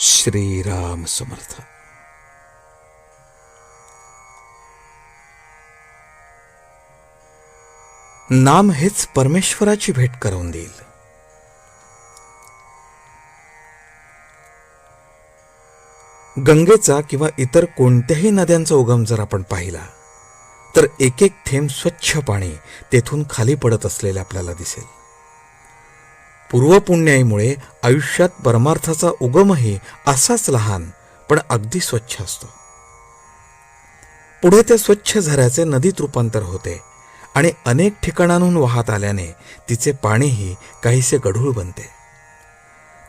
श्रीराम समर्थ. नाम हेच परमेश्वराची भेट करून देईल. गंगेचा किंवा इतर कोणत्याही नद्यांचा उगम जर आपण पाहिला तर एक एक थेंब स्वच्छ पाणी तेथून खाली पडत असलेले आपल्याला दिसेल. पूर्वपुण्याईमुळे आयुष्यात परमार्थाचा उगमही असाच लहान पण अगदी स्वच्छ असतो. पुढे त्या स्वच्छ झऱ्याचे नदीत रूपांतर होते आणि अनेक ठिकाणांहून वाहत आल्याने तिचे पाणीही काहीसे गढूळ बनते.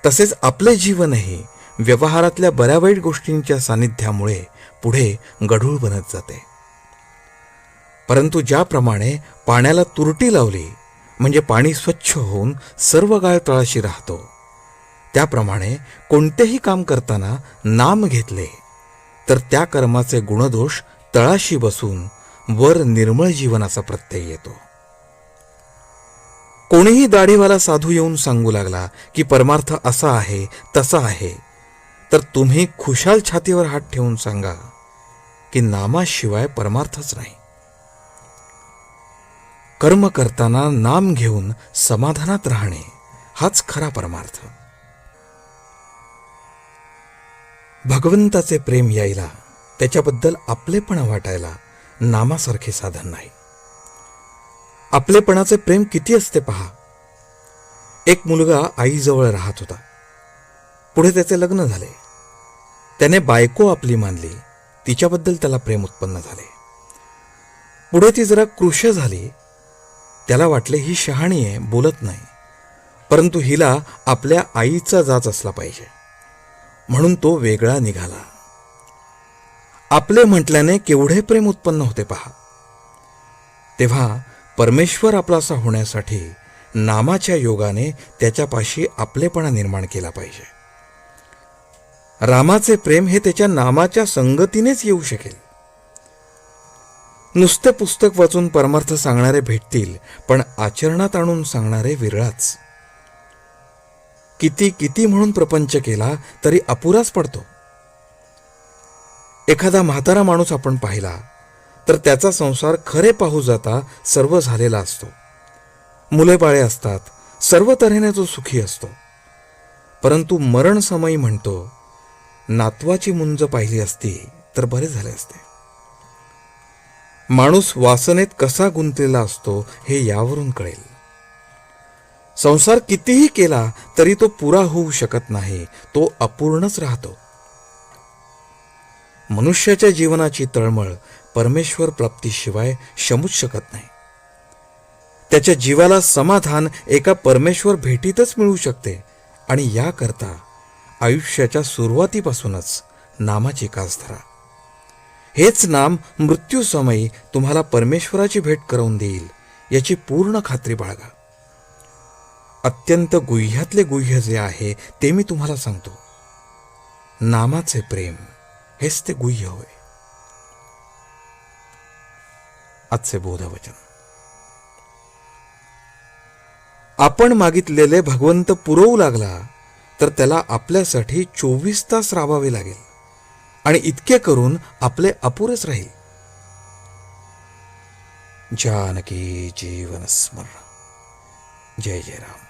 तसेच आपले जीवनही व्यवहारातल्या बऱ्या वाईट गोष्टींच्या सानिध्यामुळे पुढे गढूळ बनत जाते. परंतु ज्याप्रमाणे पाण्याला तुरटी लावली म्हणजे पाणी स्वच्छ होऊन सर्व गाळ तळाशी राहतो, त्याप्रमाणे कोणतेही काम करताना नाम घेतले तर त्या कर्माचे गुणदोष तळाशी बसून वर निर्मळ जीवनाचा प्रत्यय येतो. कोणीही दाढीवाला साधू येऊन सांगू लागला की परमार्थ असा आहे तसा आहे, तर तुम्ही खुशाल छातीवर हात ठेवून सांगा की नामाशिवाय परमार्थच नाही. कर्म करताना नाम घेऊन समाधानात राहणे हाच खरा परमार्थ. भगवंताचे प्रेम यायला, त्याच्याबद्दल आपलेपणा वाटायला नामासारखे साधन नाही. आपलेपणाचे प्रेम किती असते पहा. एक मुलगा आईजवळ राहत होता. पुढे त्याचे लग्न झाले. त्याने बायको आपली मानली. तिच्याबद्दल त्याला प्रेम उत्पन्न झाले. पुढे ती जरा कृश झाली. त्याला वाटले ही शहाणी आहे, बोलत नाही, परंतु हिला आपल्या आईचा जाच असला पाहिजे, म्हणून तो वेगळा निघाला. आपले म्हटल्याने केवढे प्रेम उत्पन्न होते पहा. तेव्हा परमेश्वर आपलासा होण्यासाठी नामाच्या योगाने त्याच्यापाशी आपलेपणा निर्माण केला पाहिजे. रामाचे प्रेम हे त्याच्या नामाच्या संगतीनेच येऊ शकेल. नुसते पुस्तक वाचून परमार्थ सांगणारे भेटतील, पण आचरणात आणून सांगणारे विरळाच. किती किती म्हणून प्रपंच केला तरी अपुराच पडतो. एखादा म्हातारा माणूस आपण पाहिला तर त्याचा संसार खरे पाहू जाता सर्व झालेला असतो. मुले बाळे असतात, सर्व तऱ्हेने तो सुखी असतो. परंतु मरण समयी म्हणतो, नातवाची मुंज पाहिली असती तर बरे झाले असते. माणूस वासनेत कसा गुंतलेला असतो हे यावरून कळेल. संसार कितीही केला तरी तो पुरा होऊ शकत नाही, तो अपूर्णच राहतो. मनुष्याच्या जीवनाची तळमळ परमेश्वर प्राप्तीशिवाय शमूच शकत नाही. त्याच्या जीवाला समाधान एका परमेश्वर भेटीतच मिळू शकते आणि याकरता आयुष्याच्या सुरुवातीपासूनच नामाची कास धरा. हेच नाम मृत्यूसमयी तुम्हाला परमेश्वराची भेट करून देईल याची पूर्ण खात्री बाळगा. अत्यंत गुह्यातले गुह्य जे आहे ते मी तुम्हाला सांगतो. नामाचे प्रेम हेच ते गुह्य होय. आजचे बोधवचन. आपण मागितलेले भगवंत पुरवू लागला तर त्याला आपल्यासाठी 24 तास राबावे लागेल आणि इतके करून आपले अपुरेच राहील. जानकी जीवन स्मरण. जय जय राम.